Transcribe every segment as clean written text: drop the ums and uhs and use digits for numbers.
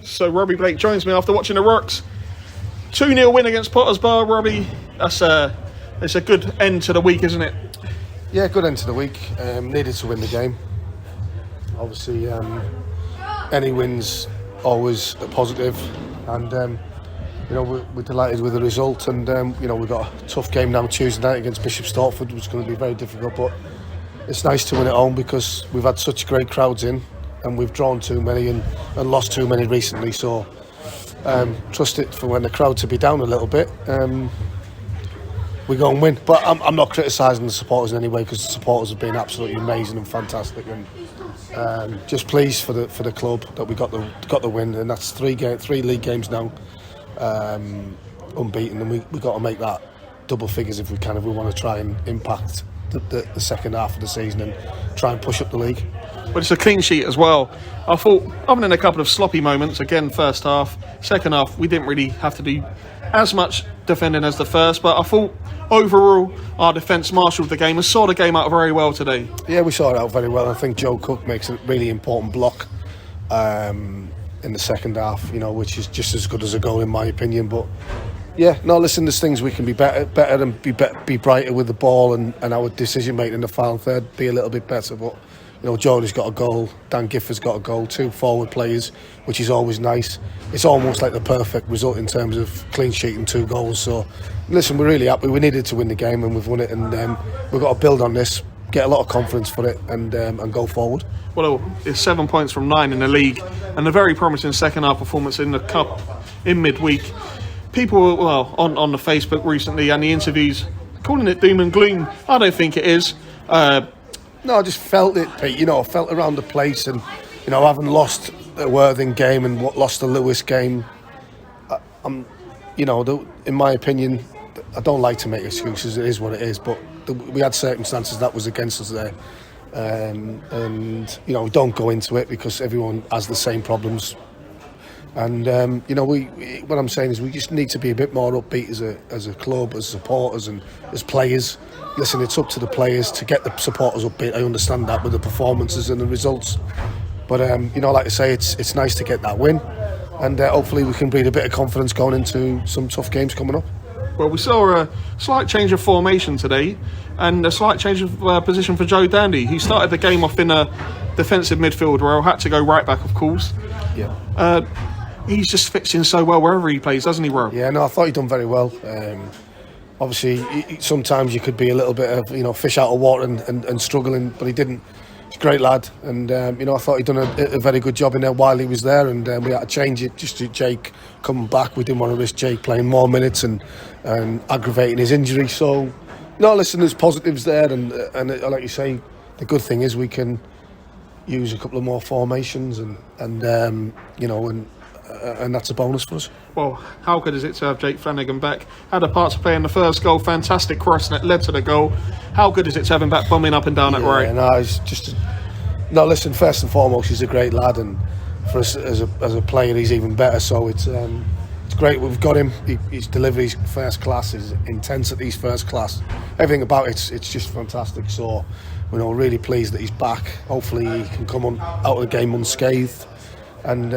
So Robbie Blake joins me after watching the Rocks 2-0 win against Potters Bar. Robbie, it's a good end to the week, isn't it? Yeah, good end to the week. Needed to win the game. Obviously, any wins always a positive, and we're delighted with the result. And we've got a tough game now Tuesday night against Bishop Stortford, which is going to be very difficult. But it's nice to win at home because we've had such great crowds in, and we've drawn too many and lost too many recently. So trust it for when the crowd to be down a little bit. We go and win. But I'm not criticising the supporters in any way, because the supporters have been absolutely amazing and fantastic. And just pleased for the club that we got the win, and that's three league games now, unbeaten, and we got to make that double figures if we can, if we want to try and impact the second half of the season and try and push up the league. But it's a clean sheet as well. I thought, other than a couple of sloppy moments, again first half, second half we didn't really have to do as much defending as the first, but I thought overall our defence marshalled the game and saw the game out very well today. Yeah, we saw it out very well. I think Joe Cook makes a really important block in the second half, which is just as good as a goal in my opinion. But yeah, no, listen, there's things we can be better and be brighter with the ball, and our decision making in the final third be a little bit better. But Jordy's got a goal, Dan Gifford's got a goal, 2 forward players, which is always nice. It's almost like the perfect result in terms of clean sheet and 2 goals. So listen, we're really happy. We needed to win the game and we've won it, and we've got to build on this, get a lot of confidence for it, and go forward. Well, it's 7 points from 9 in the league, and a very promising second half performance in the cup in midweek. People were, on the Facebook recently and the interviews, calling it doom and gloom. I don't think it is. No, I just felt it, Pete. I felt around the place, and having lost the Worthing game and lost the Lewis game, in my opinion, I don't like to make excuses. It is what it is, but we had circumstances that was against us there, and we don't go into it because everyone has the same problems. And what I'm saying is we just need to be a bit more upbeat as a club, as supporters, and as players. Listen, it's up to the players to get the supporters upbeat. I understand that with the performances and the results, but like I say, it's nice to get that win, and hopefully we can breed a bit of confidence going into some tough games coming up. Well, we saw a slight change of formation today, and a slight change of position for Joe Dandy. He started the game off in a defensive midfield role, had to go right back, of course. Yeah. He just fits in so well wherever he plays, doesn't he, Rob? Yeah, no, I thought he'd done very well. Obviously, sometimes you could be a little bit of, fish out of water and struggling, but he didn't. He's a great lad, and I thought he'd done a very good job in there while he was there, and we had to change it just to Jake coming back. We didn't want to risk Jake playing more minutes and aggravating his injury. So, no, listen, there's positives there, and like you say, the good thing is we can use a couple of more formations, and that's a bonus for us. Well, how good is it to have Jake Flanagan back? Had a part to play in the first goal, fantastic cross that led to the goal. How good is it to have him back bombing up and down at right? No, listen, first and foremost, he's a great lad, and for us as a player, he's even better. So it's great we've got him. His delivery's first class, his intensity's first class. Everything about it's just fantastic. So we're really pleased that he's back. Hopefully he can come out of the game unscathed, and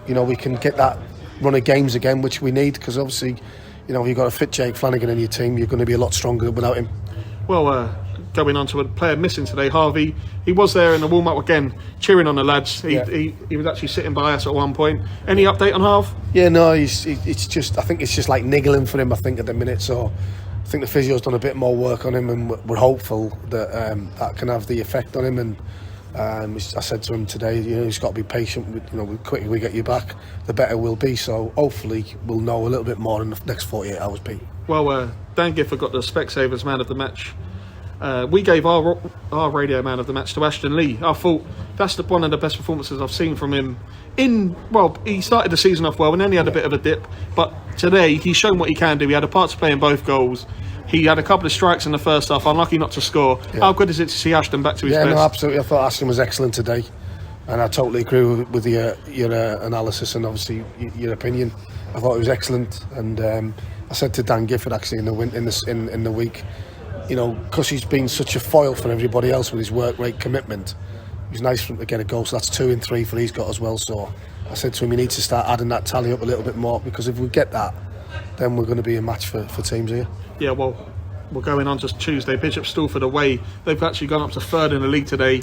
we can get that run of games again, which we need, because obviously you've got a fit Jake Flanagan in your team, you're going to be a lot stronger without him. Well, going on to a player missing today, Harvey, he was there in the warm-up again, cheering on the lads. He was actually sitting by us at one point. Any update on Harv? Yeah, no, I think it's just like niggling for him, I think, at the minute. So I think the physio's done a bit more work on him, and we're hopeful that that can have the effect on him. And I said to him today, he's got to be patient. The quicker we get you back, the better we'll be. So hopefully we'll know a little bit more in the next 48 hours, Pete. Well, Dan Gifford got the Specsavers man of the match. We gave our radio man of the match to Ashton Leigh. I thought that's one of the best performances I've seen from him. He started the season off well and then he had a bit of a dip. But today he's shown what he can do. He had a part to play in both goals. He had a couple of strikes in the first half, unlucky not to score. Yeah. How good is it to see Ashton back to his best? Yeah, no, absolutely. I thought Ashton was excellent today, and I totally agree with your analysis and obviously your opinion. I thought it was excellent, and I said to Dan Gifford actually in the week, because he's been such a foil for everybody else with his work rate commitment. It was nice for him to get a goal, so that's 2 and 3 for he's got as well. So I said to him, you need to start adding that tally up a little bit more, because if we get that, then we're going to be a match for teams here. Yeah, well, we're going on to Tuesday. Bishop Stortford away. They've actually gone up to third in the league today,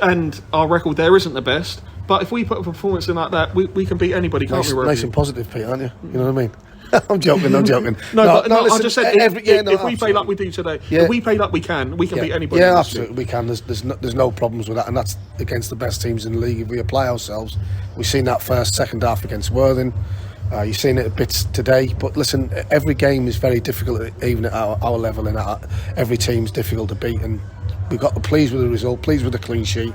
and our record there isn't the best. But if we put a performance in like that, we can beat anybody, can't we? Nice and positive, Pete, aren't you? You know what I mean? I'm joking. Listen, I just said if we play like we do today, if we play like we can beat anybody. Yeah, absolutely, we can. There's no problems with that, and that's against the best teams in the league. If we apply ourselves, we've seen that second half against Worthing. You've seen it a bit today, but listen, every game is very difficult, even at our level, and every team's difficult to beat. And we've got to pleased with the result, pleased with the clean sheet.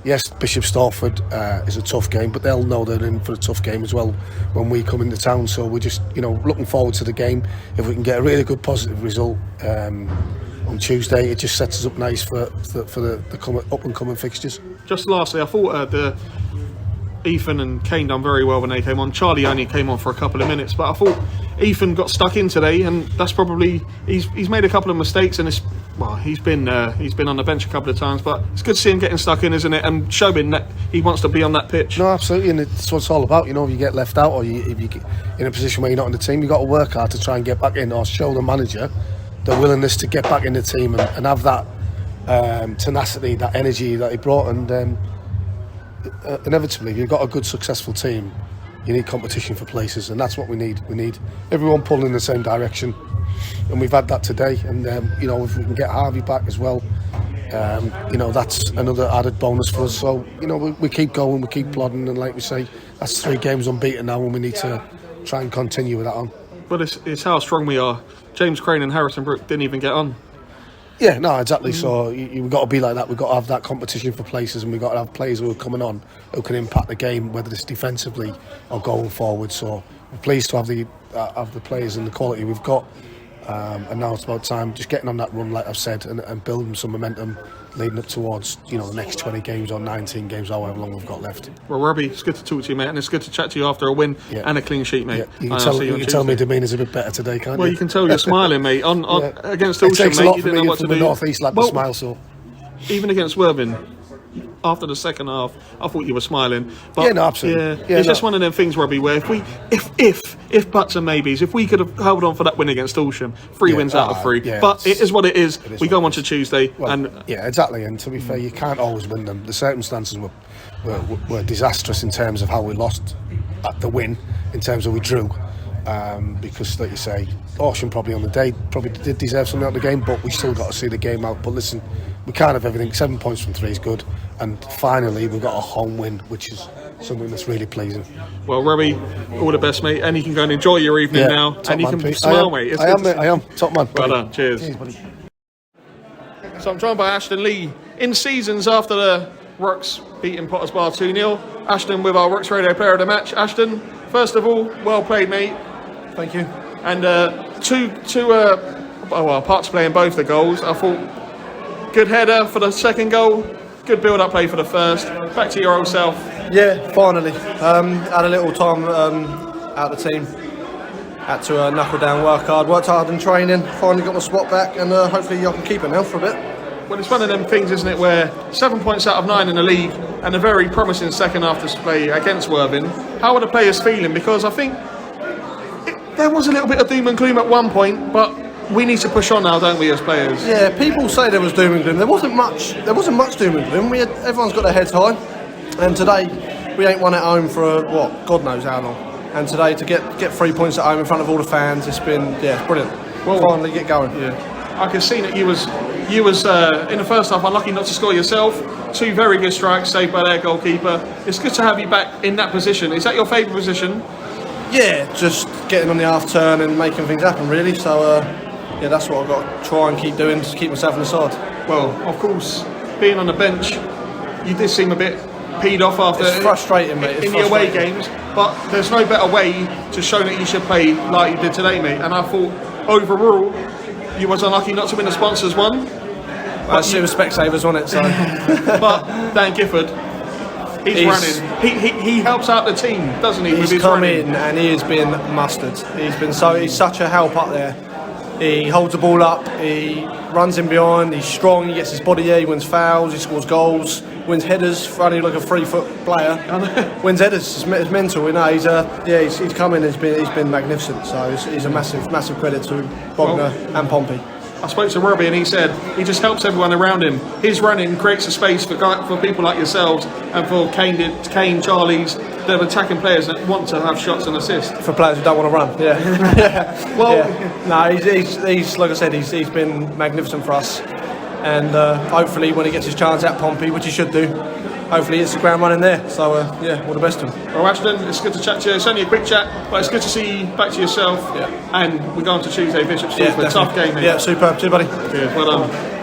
Yes, Bishop Stortford is a tough game, but they'll know they're in for a tough game as well when we come into town. So we're just, looking forward to the game. If we can get a really good positive result on Tuesday, it just sets us up nice for the up and coming fixtures. Just lastly, I thought Ethan and Kane done very well when they came on. Charlie only came on for a couple of minutes, but I thought Ethan got stuck in today, and that's probably he's made a couple of mistakes, and he's been on the bench a couple of times, but it's good to see him getting stuck in, isn't it, and showing that he wants to be on that pitch. No, absolutely, and it's what it's all about. If you get left out, or if you get in a position where you're not in the team, you've got to work hard to try and get back in, or show the manager the willingness to get back in the team and have that tenacity, that energy that he brought, and inevitably, if you've got a good, successful team, you need competition for places, and that's what we need. We need everyone pulling in the same direction, and we've had that today. And if we can get Harvey back as well, that's another added bonus for us. So we keep going, we keep plodding, and like we say, that's 3 games unbeaten now, and we need to try and continue with that on. But it's how strong we are. James Crane and Harrison Brook didn't even get on. Yeah, no, exactly. So you've got to be like that. We've got to have that competition for places, and we've got to have players who are coming on who can impact the game, whether it's defensively or going forward. So we're pleased to have the players and the quality we've got. And now it's about time just getting on that run, like I've said, and building some momentum leading up towards the next 20 games or 19 games, however long we've got left. Well, Robbie, it's good to talk to you, mate, and it's good to chat to you after a win and a clean sheet, mate. Yeah. You can tell me demeanour's a bit better today, can't you? Well, you can tell you're smiling, mate. Against Ilsham, mate, takes a lot you for didn't me know what to from the do. North East lad to smile. So even against Worthing, after the second half, I thought you were smiling. But absolutely. It's just one of them things, Robbie, where if buts and maybes, if we could have held on for that win against Ilsham, 3 wins out of 3. But it is what it is. We go on to Tuesday, exactly. And to be fair, you can't always win them. The circumstances were disastrous in terms of how we lost at the win, in terms of we drew. Because, like you say, Ilsham probably on the day probably did deserve something out of the game, but we still got to see the game out. But listen, we can't have everything. 7 points from 3 is good, and finally we've got a home win, which is something that's really pleasing. Well, Robbie, all the best, mate, and you can go and enjoy your evening now, and you can smile, mate. I am top man. Well done. Cheers, buddy. So I'm joined by Ashton Leigh. In seasons after the Rocks beating Potters Bar 2-0, Ashton with our Rocks Radio Player of the Match. Ashton, first of all, well played, mate. Thank you. And two parts to play in both the goals. I thought good header for the second goal, good build-up play for the first. Back to your old self. Yeah, finally. Had a little time out of the team. Had to knuckle down, work hard, worked hard in training. Finally got my spot back, and hopefully I can keep it now for a bit. Well, it's one of them things, isn't it, where 7 points out of 9 in the league and a very promising second half display against Worthing. How are the players feeling? Because I think there was a little bit of doom and gloom at one point, but we need to push on now, don't we, as players? Yeah, people say there was doom and gloom. There wasn't much doom and gloom. Everyone's got their heads high, and today we ain't won at home for God knows how long. And today to get 3 points at home in front of all the fans, it's been brilliant. Well, finally get going. Yeah, I could see that you was in the first half unlucky not to score yourself. 2 very good strikes saved by their goalkeeper. It's good to have you back in that position. Is that your favourite position? Yeah, just getting on the half turn and making things happen, really. So, that's what I've got to try and keep doing to keep myself on the side. Well, of course, being on the bench, you did seem a bit peed off after. It's frustrating, mate. In the away games, but there's no better way to show that you should play like you did today, mate. And I thought overall, you was unlucky not to win the sponsors one. It was Specsavers, wasn't it? So. But Dan Gifford. He's running. He helps out the team, doesn't he? He's come in and he has been mustard. He's such a help up there. He holds the ball up, he runs in behind, he's strong, he gets his body here, he wins fouls, he scores goals, wins headers for only like a 3-foot player. Wins headers, it's mental. You know, he's come in, he's been magnificent. So he's a massive credit to Bogner and Pompey. I spoke to Robbie and he said he just helps everyone around him. His running creates a space for people like yourselves and for Kane, Charlie's, the attacking players that want to have shots and assists. For players who don't want to run, yeah. Well, no, he's like I said, he's been magnificent for us. And hopefully when he gets his chance at Pompey, which he should do, hopefully it's the ground running there. So all the best to him. Well, Ashton, it's good to chat to you. It's only a quick chat, but it's good to see you back to yourself. Yeah. And we're going to Tuesday, Bishop's Stortford. Tough game, mate. Yeah, superb. Cheers, buddy. Cheers. Well done.